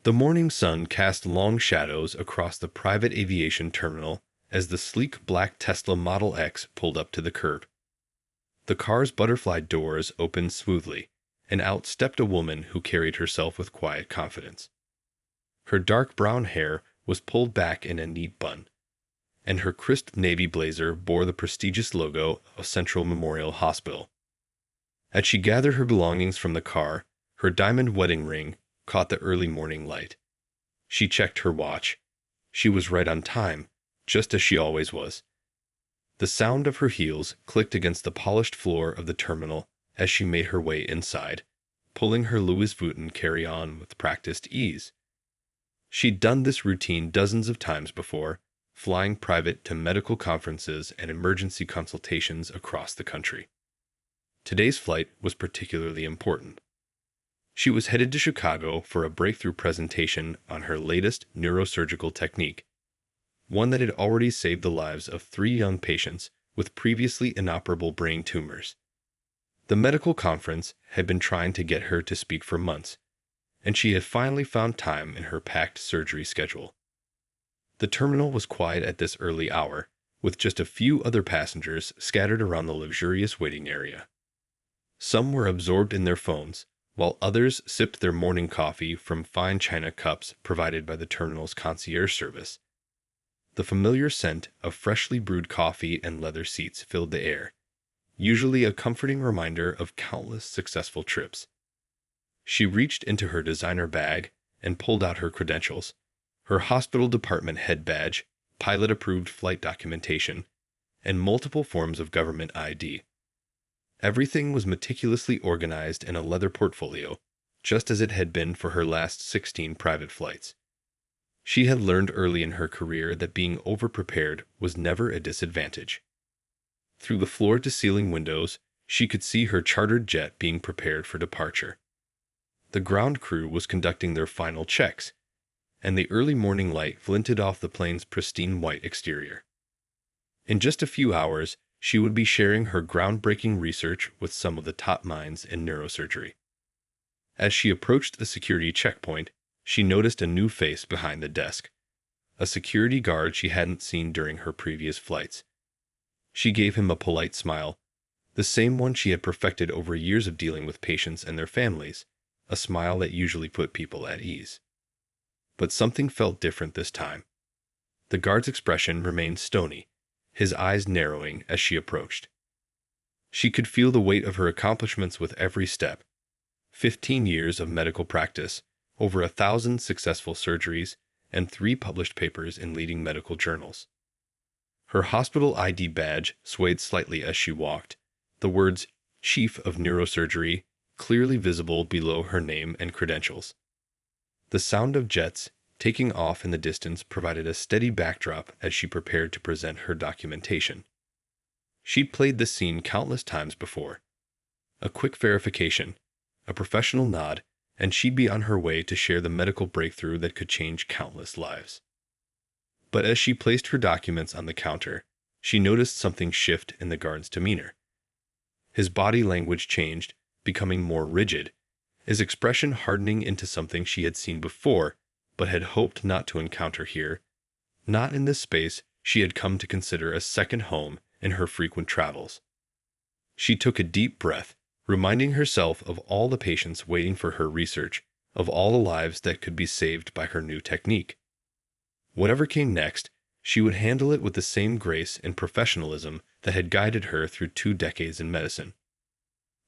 The morning sun cast long shadows across the private aviation terminal as the sleek black Tesla Model X pulled up to the curb. The car's butterfly doors opened smoothly, and out stepped a woman who carried herself with quiet confidence. Her dark brown hair was pulled back in a neat bun, and her crisp navy blazer bore the prestigious logo of Central Memorial Hospital. As she gathered her belongings from the car, her diamond wedding ring caught the early morning light. She checked her watch. She was right on time, just as she always was. The sound of her heels clicked against the polished floor of the terminal as she made her way inside, pulling her Louis Vuitton carry-on with practiced ease. She'd done this routine dozens of times before, flying private to medical conferences and emergency consultations across the country. Today's flight was particularly important. She was headed to Chicago for a breakthrough presentation on her latest neurosurgical technique, one that had already saved the lives of 3 young patients with previously inoperable brain tumors. The medical conference had been trying to get her to speak for months, and she had finally found time in her packed surgery schedule. The terminal was quiet at this early hour, with just a few other passengers scattered around the luxurious waiting area. Some were absorbed in their phones, while others sipped their morning coffee from fine china cups provided by the terminal's concierge service. The familiar scent of freshly brewed coffee and leather seats filled the air, usually a comforting reminder of countless successful trips. She reached into her designer bag and pulled out her credentials, her hospital department head badge, pilot-approved flight documentation, and multiple forms of government ID. Everything was meticulously organized in a leather portfolio, just as it had been for her last 16 private flights. She had learned early in her career that being over-prepared was never a disadvantage. Through the floor-to-ceiling windows, she could see her chartered jet being prepared for departure. The ground crew was conducting their final checks, and the early morning light glinted off the plane's pristine white exterior. In just a few hours, she would be sharing her groundbreaking research with some of the top minds in neurosurgery. As she approached the security checkpoint, she noticed a new face behind the desk, a security guard she hadn't seen during her previous flights. She gave him a polite smile, the same one she had perfected over years of dealing with patients and their families, a smile that usually put people at ease. But something felt different this time. The guard's expression remained stony, his eyes narrowing as she approached. She could feel the weight of her accomplishments with every step. 15 years of medical practice, over 1,000 successful surgeries, and 3 published papers in leading medical journals. Her hospital ID badge swayed slightly as she walked, the words Chief of Neurosurgery clearly visible below her name and credentials. The sound of jets taking off in the distance provided a steady backdrop as she prepared to present her documentation. She'd played this scene countless times before. A quick verification, a professional nod, and she'd be on her way to share the medical breakthrough that could change countless lives. But as she placed her documents on the counter, she noticed something shift in the guard's demeanor. His body language changed, becoming more rigid, his expression hardening into something she had seen before, but had hoped not to encounter here, not in this space she had come to consider a second home in her frequent travels. She took a deep breath, reminding herself of all the patients waiting for her research, of all the lives that could be saved by her new technique. Whatever came next, she would handle it with the same grace and professionalism that had guided her through 2 decades in medicine.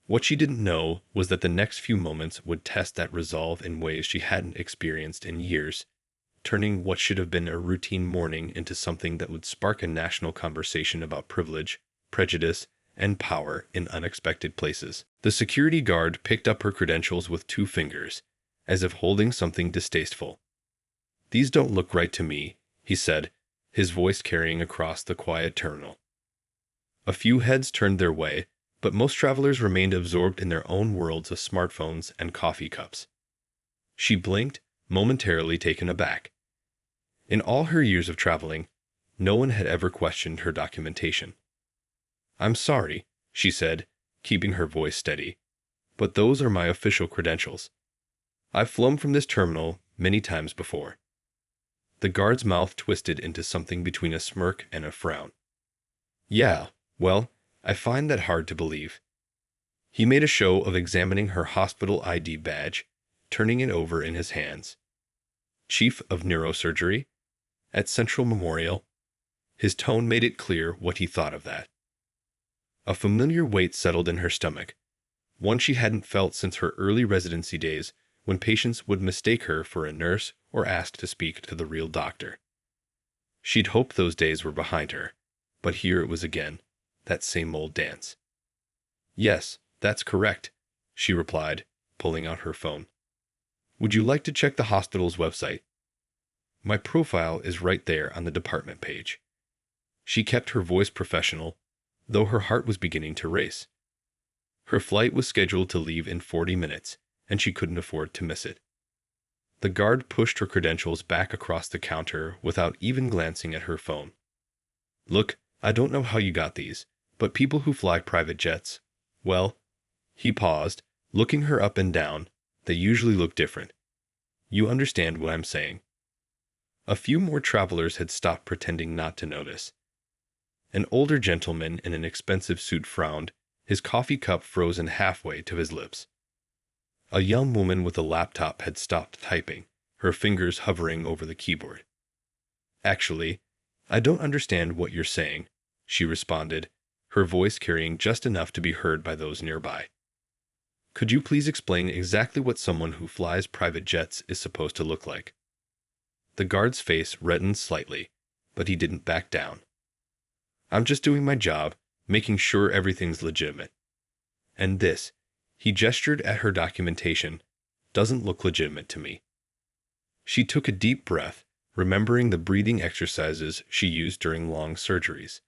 What she didn't know was that the next few moments would test that resolve in ways she hadn't experienced in years, turning what should have been a routine morning into something that would spark a national conversation about privilege, prejudice, and power in unexpected places. The security guard picked up her credentials with 2 fingers, as if holding something distasteful. "These don't look right to me," he said, his voice carrying across the quiet terminal. A few heads turned their way, but most travelers remained absorbed in their own worlds of smartphones and coffee cups. She blinked, momentarily taken aback. In all her years of traveling, no one had ever questioned her documentation. "I'm sorry," she said, keeping her voice steady, "but those are my official credentials. I've flown from this terminal many times before. The guard's mouth twisted into something between a smirk and a frown. Yeah, well, I find that hard to believe. He made a show of examining her hospital ID badge, turning it over in his hands. Chief of Neurosurgery? At Central Memorial? His tone made it clear what he thought of that. A familiar weight settled in her stomach, one she hadn't felt since her early residency days when patients would mistake her for a nurse or ask to speak to the real doctor. She'd hoped those days were behind her, but here it was again, that same old dance. Yes, that's correct, she replied, pulling out her phone. Would you like to check the hospital's website? My profile is right there on the department page. She kept her voice professional, though her heart was beginning to race. Her flight was scheduled to leave in 40 minutes, and she couldn't afford to miss it. The guard pushed her credentials back across the counter without even glancing at her phone. Look, I don't know how you got these, but people who fly private jets, well, he paused, looking her up and down, they usually look different. You understand what I'm saying. A few more travelers had stopped pretending not to notice. An older gentleman in an expensive suit frowned, his coffee cup frozen halfway to his lips. A young woman with a laptop had stopped typing, her fingers hovering over the keyboard. Actually, I don't understand what you're saying, she responded, her voice carrying just enough to be heard by those nearby. Could you please explain exactly what someone who flies private jets is supposed to look like? The guard's face reddened slightly, but he didn't back down. I'm just doing my job, making sure everything's legitimate. And this, he gestured at her documentation, doesn't look legitimate to me. She took a deep breath, remembering the breathing exercises she used during long surgeries.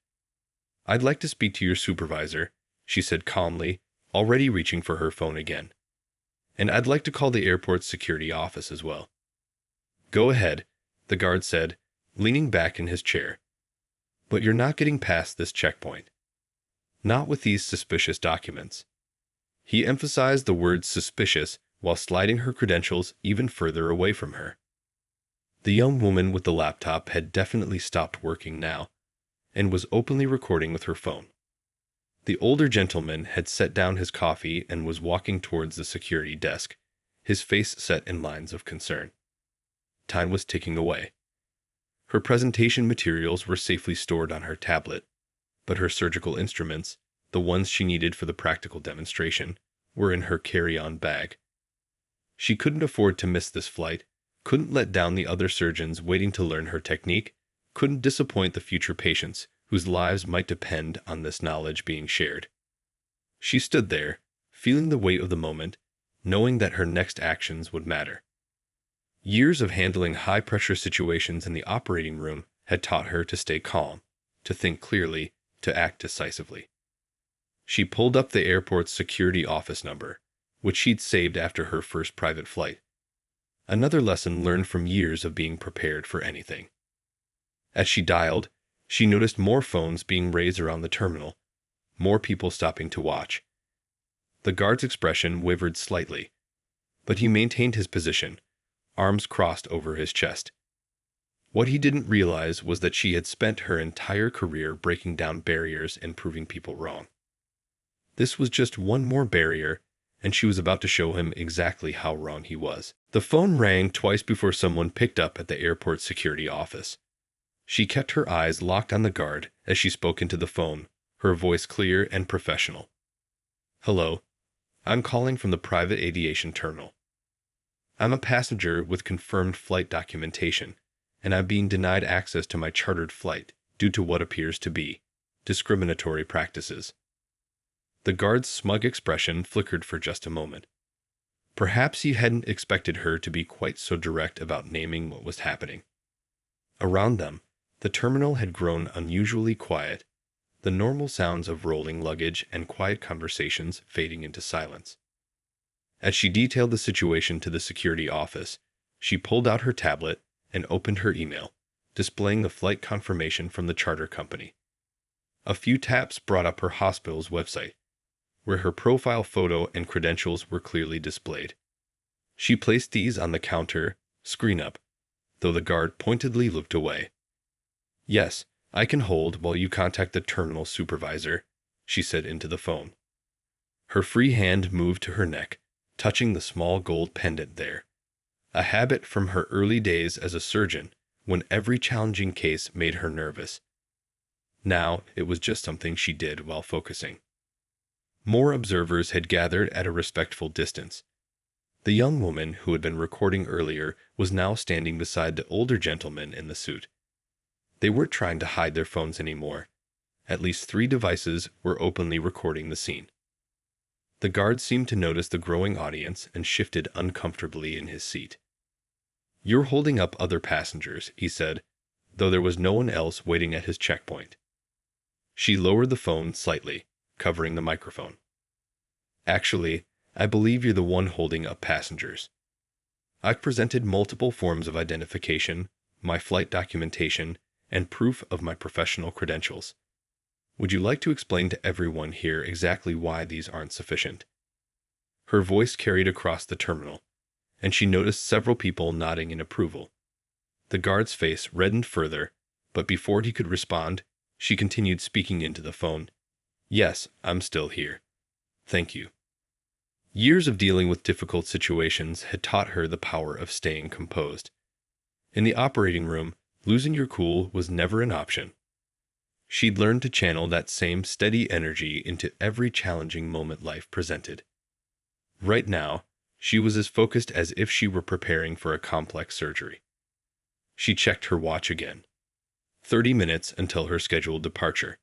I'd like to speak to your supervisor, she said calmly, already reaching for her phone again. And I'd like to call the airport's security office as well. Go ahead, the guard said, leaning back in his chair. But you're not getting past this checkpoint. Not with these suspicious documents. He emphasized the word suspicious while sliding her credentials even further away from her. The young woman with the laptop had definitely stopped working now, and was openly recording with her phone. The older gentleman had set down his coffee and was walking towards the security desk, his face set in lines of concern. Time was ticking away. Her presentation materials were safely stored on her tablet, but her surgical instruments, the ones she needed for the practical demonstration, were in her carry-on bag. She couldn't afford to miss this flight, couldn't let down the other surgeons waiting to learn her technique, couldn't disappoint the future patients whose lives might depend on this knowledge being shared. She stood there, feeling the weight of the moment, knowing that her next actions would matter. Years of handling high-pressure situations in the operating room had taught her to stay calm, to think clearly, to act decisively. She pulled up the airport's security office number, which she'd saved after her first private flight. Another lesson learned from years of being prepared for anything. As she dialed, she noticed more phones being raised around the terminal, more people stopping to watch. The guard's expression wavered slightly, but he maintained his position, arms crossed over his chest. What he didn't realize was that she had spent her entire career breaking down barriers and proving people wrong. This was just one more barrier, and she was about to show him exactly how wrong he was. The phone rang twice before someone picked up at the airport security office. She kept her eyes locked on the guard as she spoke into the phone, her voice clear and professional. Hello, I'm calling from the private aviation terminal. I'm a passenger with confirmed flight documentation, and I'm being denied access to my chartered flight due to what appears to be discriminatory practices. The guard's smug expression flickered for just a moment. Perhaps he hadn't expected her to be quite so direct about naming what was happening. Around them, the terminal had grown unusually quiet, the normal sounds of rolling luggage and quiet conversations fading into silence. As she detailed the situation to the security office, she pulled out her tablet and opened her email, displaying the flight confirmation from the charter company. A few taps brought up her hospital's website, where her profile photo and credentials were clearly displayed. She placed these on the counter, screen up, though the guard pointedly looked away. "Yes, I can hold while you contact the terminal supervisor," she said into the phone. Her free hand moved to her neck, touching the small gold pendant there, a habit from her early days as a surgeon when every challenging case made her nervous. Now it was just something she did while focusing. More observers had gathered at a respectful distance. The young woman who had been recording earlier was now standing beside the older gentleman in the suit. They weren't trying to hide their phones anymore. At least 3 devices were openly recording the scene. The guard seemed to notice the growing audience and shifted uncomfortably in his seat. "You're holding up other passengers," he said, though there was no one else waiting at his checkpoint. She lowered the phone slightly, covering the microphone. "Actually, I believe you're the one holding up passengers. I've presented multiple forms of identification, my flight documentation, and proof of my professional credentials. Would you like to explain to everyone here exactly why these aren't sufficient?" Her voice carried across the terminal, and she noticed several people nodding in approval. The guard's face reddened further, but before he could respond, she continued speaking into the phone. "Yes, I'm still here. Thank you." Years of dealing with difficult situations had taught her the power of staying composed. In the operating room, losing your cool was never an option. She'd learned to channel that same steady energy into every challenging moment life presented. Right now, she was as focused as if she were preparing for a complex surgery. She checked her watch again. 30 minutes until her scheduled departure.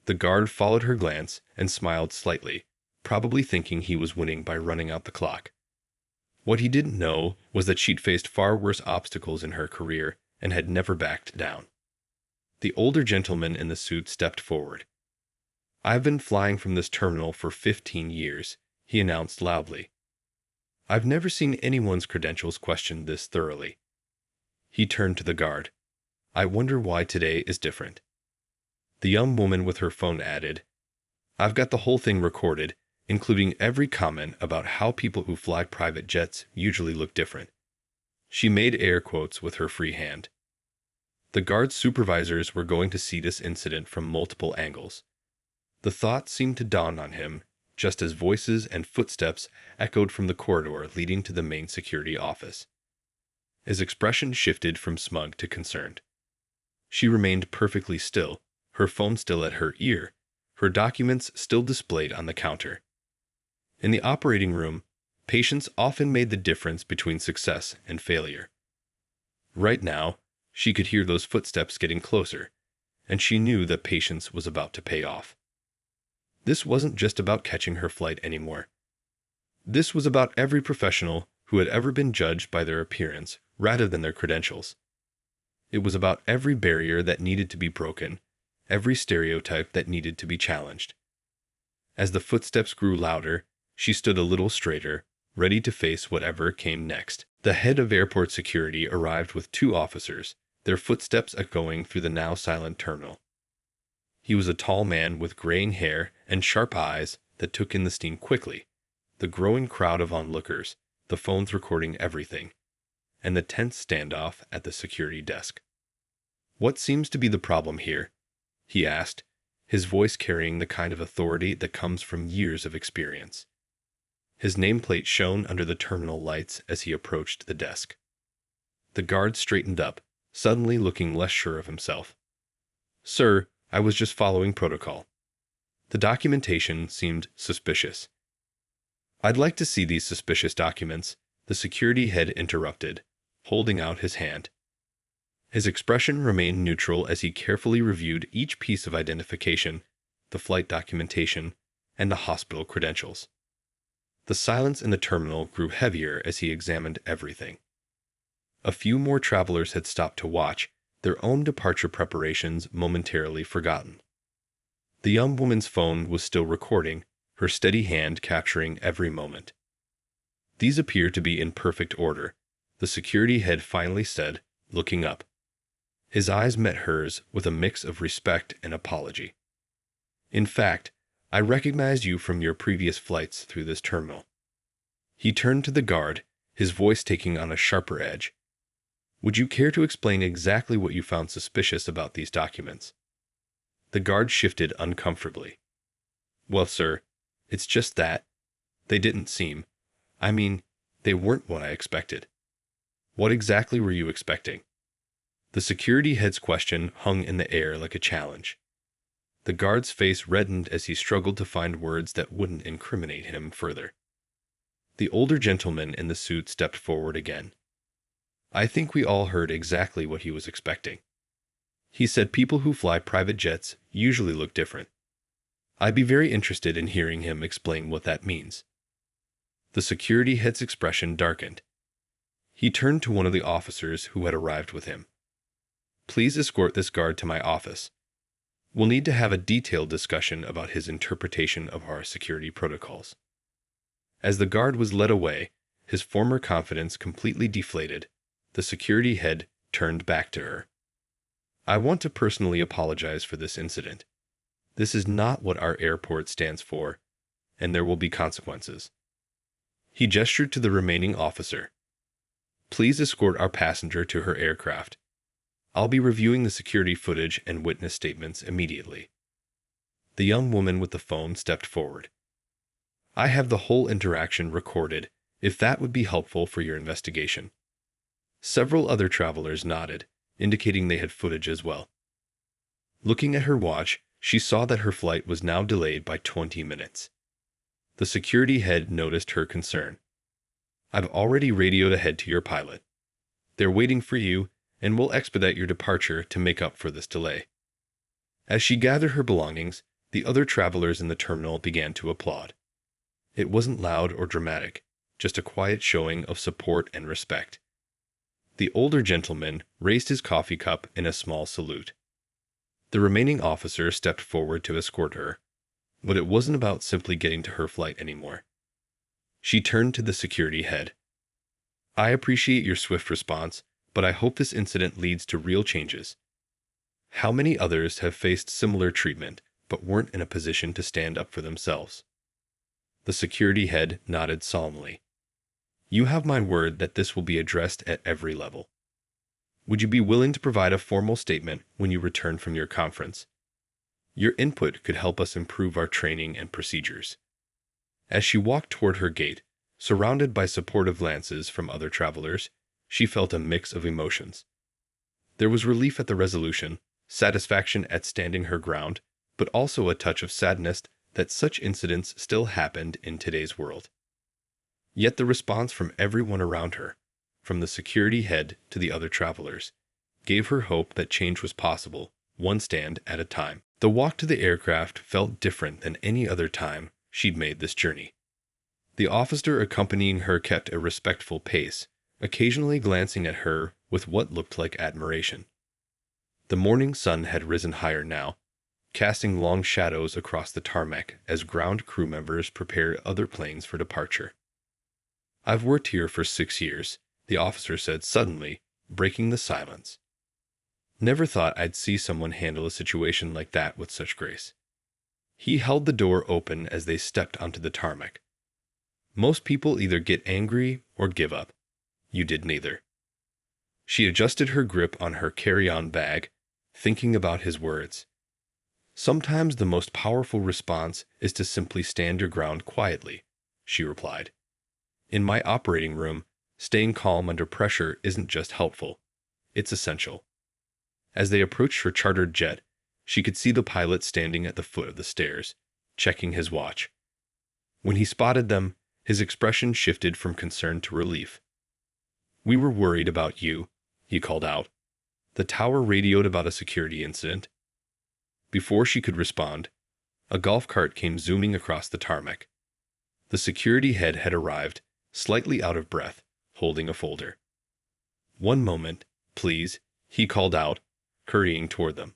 The guard followed her glance and smiled slightly, probably thinking he was winning by running out the clock. What he didn't know was that she'd faced far worse obstacles in her career and had never backed down. The older gentleman in the suit stepped forward. "I've been flying from this terminal for 15 years, he announced loudly. "I've never seen anyone's credentials questioned this thoroughly." He turned to the guard. "I wonder why today is different." The young woman with her phone added, "I've got the whole thing recorded, including every comment about how people who fly private jets usually look different." She made air quotes with her free hand. The guard's supervisors were going to see this incident from multiple angles. The thought seemed to dawn on him, just as voices and footsteps echoed from the corridor leading to the main security office. His expression shifted from smug to concerned. She remained perfectly still, her phone still at her ear, her documents still displayed on the counter. In the operating room, patience often made the difference between success and failure. Right now, she could hear those footsteps getting closer, and she knew that patience was about to pay off. This wasn't just about catching her flight anymore. This was about every professional who had ever been judged by their appearance rather than their credentials. It was about every barrier that needed to be broken, every stereotype that needed to be challenged. As the footsteps grew louder, she stood a little straighter, ready to face whatever came next. The head of airport security arrived with 2 officers, their footsteps echoing through the now silent terminal. He was a tall man with graying hair and sharp eyes that took in the scene quickly, the growing crowd of onlookers, the phones recording everything, and the tense standoff at the security desk. "What seems to be the problem here?" he asked, his voice carrying the kind of authority that comes from years of experience. His nameplate shone under the terminal lights as he approached the desk. The guard straightened up, suddenly looking less sure of himself. "Sir, I was just following protocol." The documentation seemed suspicious. "I'd like to see these suspicious documents," the security head interrupted, holding out his hand. His expression remained neutral as he carefully reviewed each piece of identification, the flight documentation, and the hospital credentials. The silence in the terminal grew heavier as he examined everything. A few more travelers had stopped to watch, their own departure preparations momentarily forgotten. The young woman's phone was still recording, her steady hand capturing every moment. "These appear to be in perfect order," the security head finally said, looking up. His eyes met hers with a mix of respect and apology. "In fact, I recognized you from your previous flights through this terminal." He turned to the guard, his voice taking on a sharper edge. Would you care to explain exactly what you found suspicious about these documents? The guard shifted uncomfortably. Well, sir, it's just that. They didn't seem. I mean, they weren't what I expected. What exactly were you expecting? The security head's question hung in the air like a challenge. The guard's face reddened as he struggled to find words that wouldn't incriminate him further. The older gentleman in the suit stepped forward again. I think we all heard exactly what he was expecting. He said people who fly private jets usually look different. I'd be very interested in hearing him explain what that means. The security head's expression darkened. He turned to one of the officers who had arrived with him. Please escort this guard to my office. We'll need to have a detailed discussion about his interpretation of our security protocols. As the guard was led away, his former confidence completely deflated, the security head turned back to her. I want to personally apologize for this incident. This is not what our airport stands for, and there will be consequences. He gestured to the remaining officer. Please escort our passenger to her aircraft. I'll be reviewing the security footage and witness statements immediately. The young woman with the phone stepped forward. I have the whole interaction recorded, if that would be helpful for your investigation. Several other travelers nodded, indicating they had footage as well. Looking at her watch, she saw that her flight was now delayed by 20 minutes. The security head noticed her concern. I've already radioed ahead to your pilot. They're waiting for you, and we'll expedite your departure to make up for this delay. As she gathered her belongings, the other travelers in the terminal began to applaud. It wasn't loud or dramatic, just a quiet showing of support and respect. The older gentleman raised his coffee cup in a small salute. The remaining officer stepped forward to escort her, but it wasn't about simply getting to her flight anymore. She turned to the security head. I appreciate your swift response, but I hope this incident leads to real changes. How many others have faced similar treatment, but weren't in a position to stand up for themselves? The security head nodded solemnly. You have my word that this will be addressed at every level. Would you be willing to provide a formal statement when you return from your conference? Your input could help us improve our training and procedures. As she walked toward her gate, surrounded by supportive glances from other travelers, she felt a mix of emotions. There was relief at the resolution, satisfaction at standing her ground, but also a touch of sadness that such incidents still happened in today's world. Yet the response from everyone around her, from the security head to the other travelers, gave her hope that change was possible, one stand at a time. The walk to the aircraft felt different than any other time she'd made this journey. The officer accompanying her kept a respectful pace, occasionally glancing at her with what looked like admiration. The morning sun had risen higher now, casting long shadows across the tarmac as ground crew members prepared other planes for departure. I've worked here for 6 years, the officer said suddenly, breaking the silence. Never thought I'd see someone handle a situation like that with such grace. He held the door open as they stepped onto the tarmac. Most people either get angry or give up. You did neither. She adjusted her grip on her carry-on bag, thinking about his words. Sometimes the most powerful response is to simply stand your ground quietly, she replied. In my operating room, staying calm under pressure isn't just helpful, it's essential. As they approached her chartered jet, she could see the pilot standing at the foot of the stairs, checking his watch. When he spotted them, his expression shifted from concern to relief. We were worried about you, he called out. The tower radioed about a security incident. Before she could respond, a golf cart came zooming across the tarmac. The security head had arrived, slightly out of breath, holding a folder. One moment, please, he called out, hurrying toward them.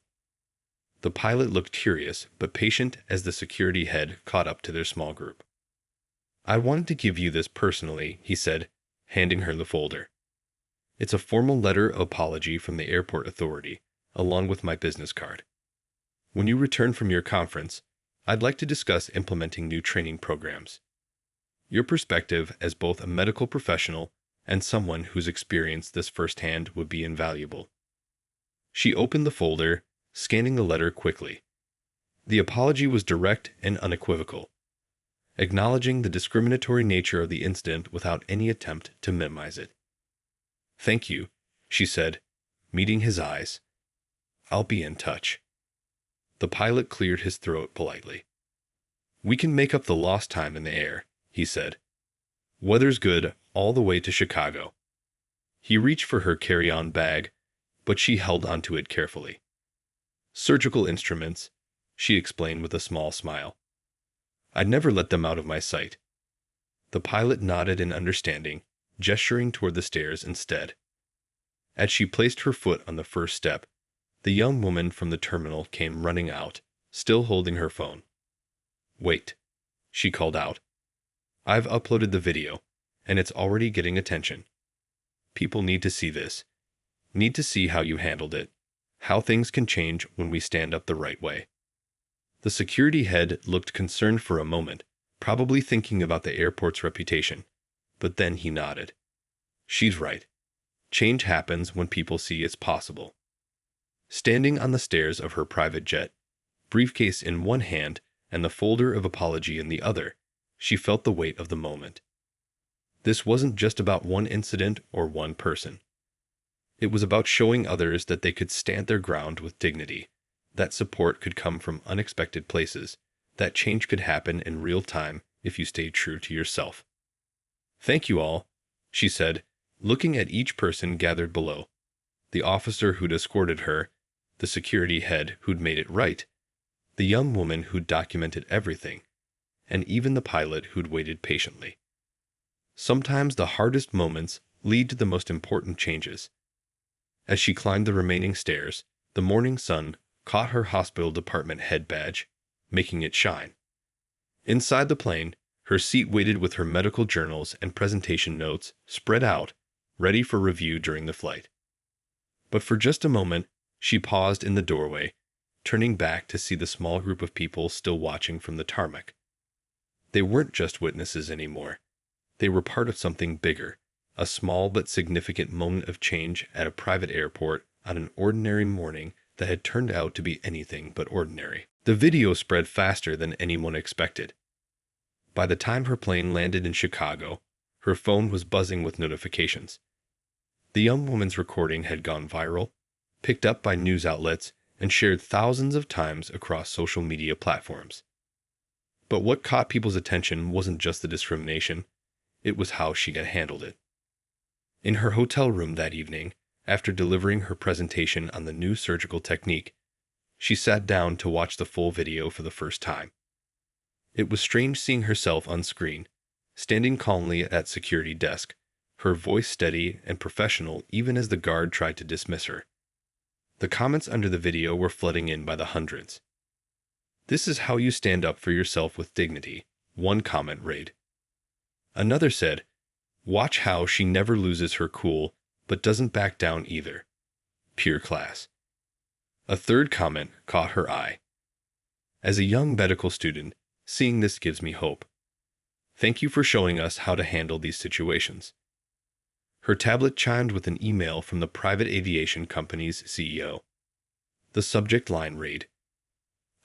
The pilot looked curious but patient as the security head caught up to their small group. I wanted to give you this personally, he said, handing her the folder. It's a formal letter of apology from the airport authority, along with my business card. When you return from your conference, I'd like to discuss implementing new training programs. Your perspective as both a medical professional and someone whose experience this firsthand would be invaluable. She opened the folder, scanning the letter quickly. The apology was direct and unequivocal, acknowledging the discriminatory nature of the incident without any attempt to minimize it. "Thank you," she said, meeting his eyes. "I'll be in touch." The pilot cleared his throat politely. "We can make up the lost time in the air," he said. "Weather's good all the way to Chicago." He reached for her carry-on bag, but she held onto it carefully. "Surgical instruments," she explained with a small smile. "I'd never let them out of my sight." The pilot nodded in understanding, gesturing toward the stairs instead. As she placed her foot on the first step, the young woman from the terminal came running out, still holding her phone. "Wait," she called out. "I've uploaded the video, and it's already getting attention. People need to see this. Need to see how you handled it, how things can change when we stand up the right way." The security head looked concerned for a moment, probably thinking about the airport's reputation, but then he nodded. "She's right. Change happens when people see it's possible." Standing on the stairs of her private jet, briefcase in one hand and the folder of apology in the other, she felt the weight of the moment. This wasn't just about one incident or one person. It was about showing others that they could stand their ground with dignity, that support could come from unexpected places, that change could happen in real time if you stayed true to yourself. "Thank you all," she said, looking at each person gathered below. The officer who'd escorted her, the security head who'd made it right, the young woman who'd documented everything, and even the pilot who'd waited patiently. Sometimes the hardest moments lead to the most important changes. As she climbed the remaining stairs, the morning sun caught her hospital department head badge, making it shine. Inside the plane, her seat waited with her medical journals and presentation notes spread out, ready for review during the flight. But for just a moment, she paused in the doorway, turning back to see the small group of people still watching from the tarmac. They weren't just witnesses anymore. They were part of something bigger, a small but significant moment of change at a private airport on an ordinary morning that had turned out to be anything but ordinary. The video spread faster than anyone expected. By the time her plane landed in Chicago, her phone was buzzing with notifications. The young woman's recording had gone viral, picked up by news outlets, and shared thousands of times across social media platforms. But what caught people's attention wasn't just the discrimination, it was how she had handled it. In her hotel room that evening, after delivering her presentation on the new surgical technique, she sat down to watch the full video for the first time. It was strange seeing herself on screen, standing calmly at security desk, her voice steady and professional even as the guard tried to dismiss her. The comments under the video were flooding in by the hundreds. "This is how you stand up for yourself with dignity," one comment read. Another said, "Watch how she never loses her cool, but doesn't back down either. Pure class." A third comment caught her eye. "As a young medical student, seeing this gives me hope. Thank you for showing us how to handle these situations." Her tablet chimed with an email from the private aviation company's CEO. The subject line read,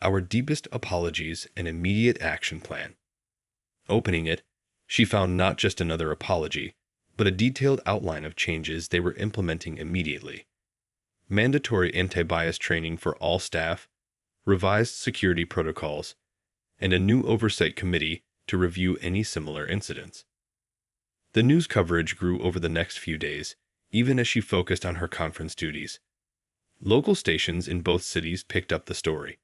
"Our deepest apologies and immediate action plan." Opening it, she found not just another apology, but a detailed outline of changes they were implementing immediately. Mandatory anti-bias training for all staff, revised security protocols, and a new oversight committee to review any similar incidents. The news coverage grew over the next few days, even as she focused on her conference duties. Local stations in both cities picked up the story.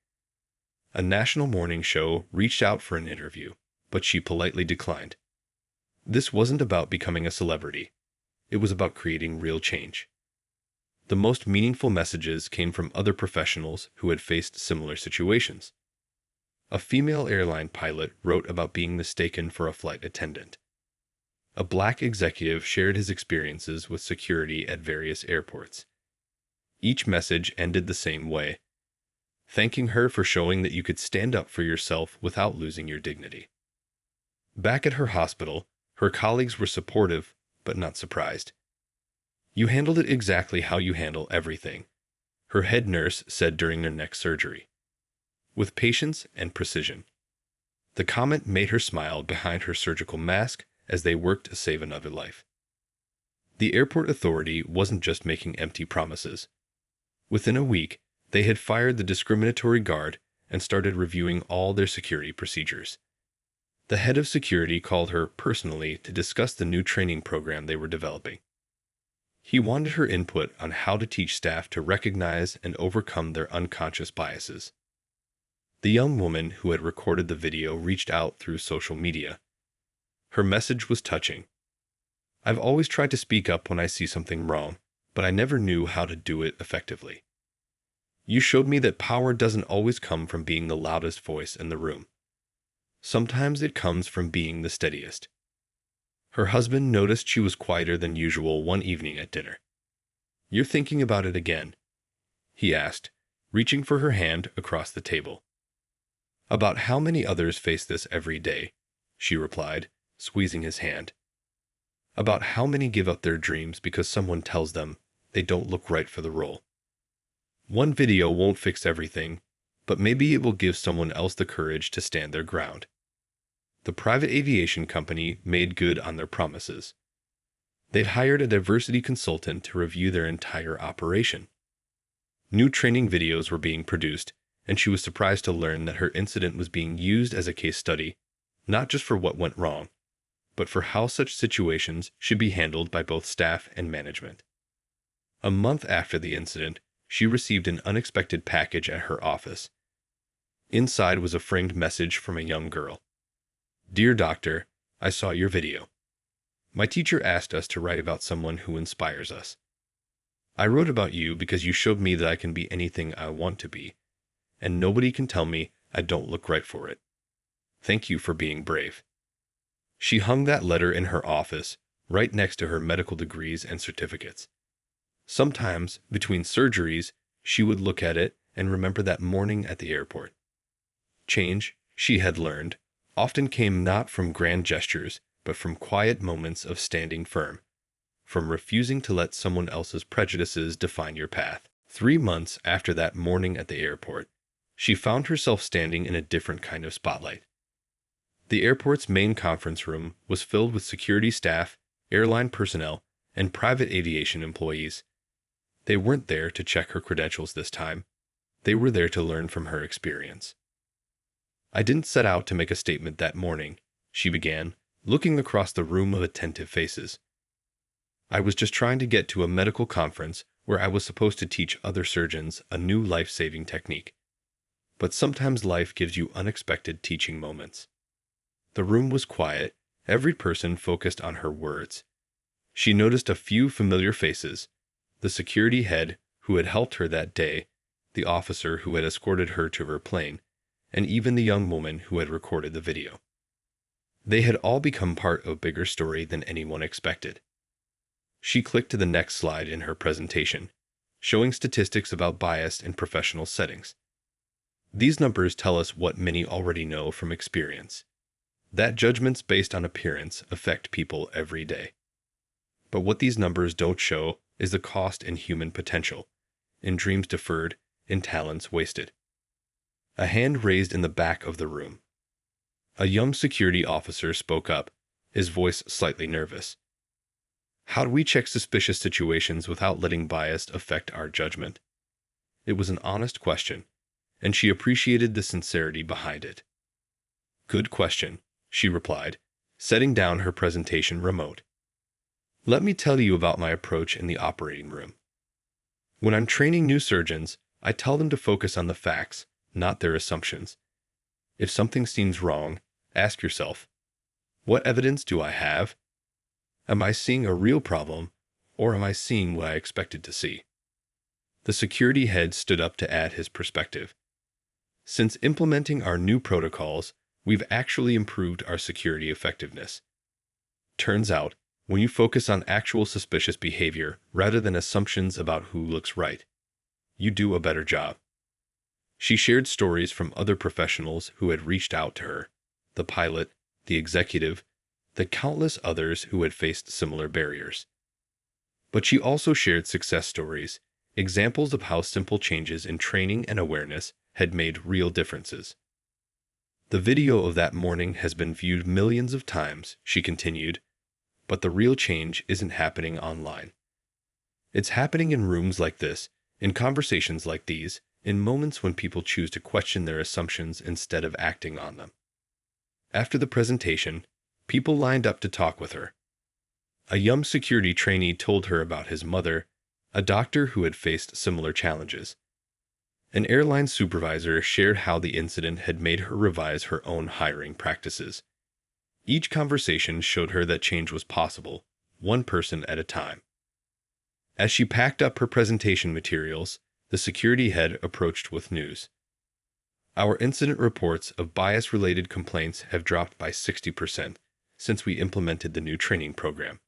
A national morning show reached out for an interview, but she politely declined. This wasn't about becoming a celebrity. It was about creating real change. The most meaningful messages came from other professionals who had faced similar situations. A female airline pilot wrote about being mistaken for a flight attendant. A black executive shared his experiences with security at various airports. Each message ended the same way, thanking her for showing that you could stand up for yourself without losing your dignity. Back at her hospital, her colleagues were supportive, but not surprised. You handled it exactly how you handle everything, her head nurse said during their next surgery. With patience and precision. The comment made her smile behind her surgical mask as they worked to save another life. The airport authority wasn't just making empty promises. Within a week, they had fired the discriminatory guard and started reviewing all their security procedures. The head of security called her personally to discuss the new training program they were developing. He wanted her input on how to teach staff to recognize and overcome their unconscious biases. The young woman who had recorded the video reached out through social media. Her message was touching. "I've always tried to speak up when I see something wrong, but I never knew how to do it effectively. You showed me that power doesn't always come from being the loudest voice in the room. Sometimes it comes from being the steadiest." Her husband noticed she was quieter than usual one evening at dinner. "You're thinking about it again?" he asked, reaching for her hand across the table. "About how many others face this every day," she replied, squeezing his hand. "About how many give up their dreams because someone tells them they don't look right for the role. One video won't fix everything, but maybe it will give someone else the courage to stand their ground." The private aviation company made good on their promises. They'd hired a diversity consultant to review their entire operation. New training videos were being produced, and she was surprised to learn that her incident was being used as a case study, not just for what went wrong, but for how such situations should be handled by both staff and management. A month after the incident, she received an unexpected package at her office. Inside was a framed message from a young girl. "Dear Doctor, I saw your video. My teacher asked us to write about someone who inspires us. I wrote about you because you showed me that I can be anything I want to be, and nobody can tell me I don't look right for it. Thank you for being brave." She hung that letter in her office, right next to her medical degrees and certificates. Sometimes, between surgeries, she would look at it and remember that morning at the airport. Change, she had learned, often came not from grand gestures, but from quiet moments of standing firm, from refusing to let someone else's prejudices define your path. 3 months after that morning at the airport, she found herself standing in a different kind of spotlight. The airport's main conference room was filled with security staff, airline personnel, and private aviation employees. They weren't there to check her credentials this time. They were there to learn from her experience. "I didn't set out to make a statement that morning," she began, looking across the room of attentive faces. "I was just trying to get to a medical conference where I was supposed to teach other surgeons a new life-saving technique. But sometimes life gives you unexpected teaching moments." The room was quiet, every person focused on her words. She noticed a few familiar faces: the security head who had helped her that day, the officer who had escorted her to her plane, and even the young woman who had recorded the video. They had all become part of a bigger story than anyone expected. She clicked to the next slide in her presentation, showing statistics about bias in professional settings. These numbers tell us what many already know from experience: that judgments based on appearance affect people every day. But what these numbers don't show is the cost in human potential, in dreams deferred, in talents wasted. A hand raised in the back of the room. A young security officer spoke up, his voice slightly nervous. "How do we check suspicious situations without letting bias affect our judgment?" It was an honest question, and she appreciated the sincerity behind it. "Good question," she replied, setting down her presentation remote. "Let me tell you about my approach in the operating room. When I'm training new surgeons, I tell them to focus on the facts, not their assumptions. If something seems wrong, ask yourself, what evidence do I have? Am I seeing a real problem, or am I seeing what I expected to see?" The security head stood up to add his perspective. "Since implementing our new protocols, we've actually improved our security effectiveness. Turns out, when you focus on actual suspicious behavior rather than assumptions about who looks right, you do a better job." She shared stories from other professionals who had reached out to her: the pilot, the executive, the countless others who had faced similar barriers. But she also shared success stories, examples of how simple changes in training and awareness had made real differences. The video of that morning has been viewed millions of times, she continued, but the real change isn't happening online. It's happening in rooms like this, in conversations like these, in moments when people choose to question their assumptions instead of acting on them. After the presentation, people lined up to talk with her. A young security trainee told her about his mother, a doctor who had faced similar challenges. An airline supervisor shared how the incident had made her revise her own hiring practices. Each conversation showed her that change was possible, one person at a time. As she packed up her presentation materials, the security head approached with news. Our incident reports of bias-related complaints have dropped by 60% since we implemented the new training program.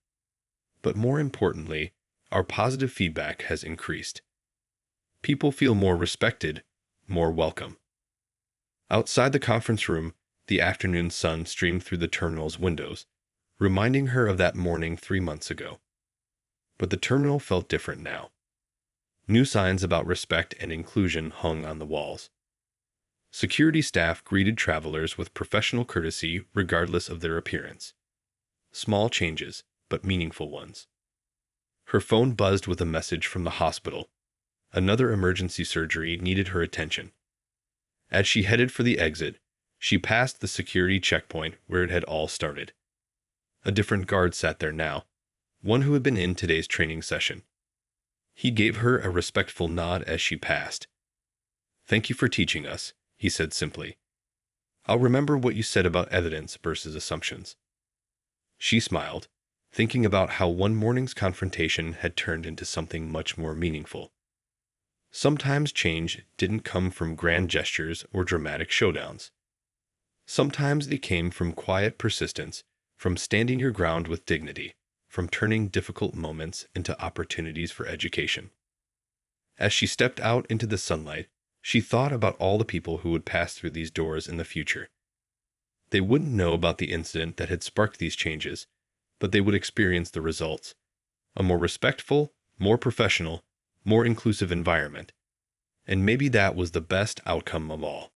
But more importantly, our positive feedback has increased. People feel more respected, more welcome. Outside the conference room, the afternoon sun streamed through the terminal's windows, reminding her of that morning 3 months ago. But the terminal felt different now. New signs about respect and inclusion hung on the walls. Security staff greeted travelers with professional courtesy regardless of their appearance. Small changes, but meaningful ones. Her phone buzzed with a message from the hospital. Another emergency surgery needed her attention. As she headed for the exit, she passed the security checkpoint where it had all started. A different guard sat there now, one who had been in today's training session. He gave her a respectful nod as she passed. "Thank you for teaching us," he said simply. "I'll remember what you said about evidence versus assumptions." She smiled, thinking about how one morning's confrontation had turned into something much more meaningful. Sometimes change didn't come from grand gestures or dramatic showdowns. Sometimes it came from quiet persistence, from standing your ground with dignity, from turning difficult moments into opportunities for education. As she stepped out into the sunlight, she thought about all the people who would pass through these doors in the future. They wouldn't know about the incident that had sparked these changes, but they would experience the results. A more respectful, more professional, more inclusive environment. And maybe that was the best outcome of all.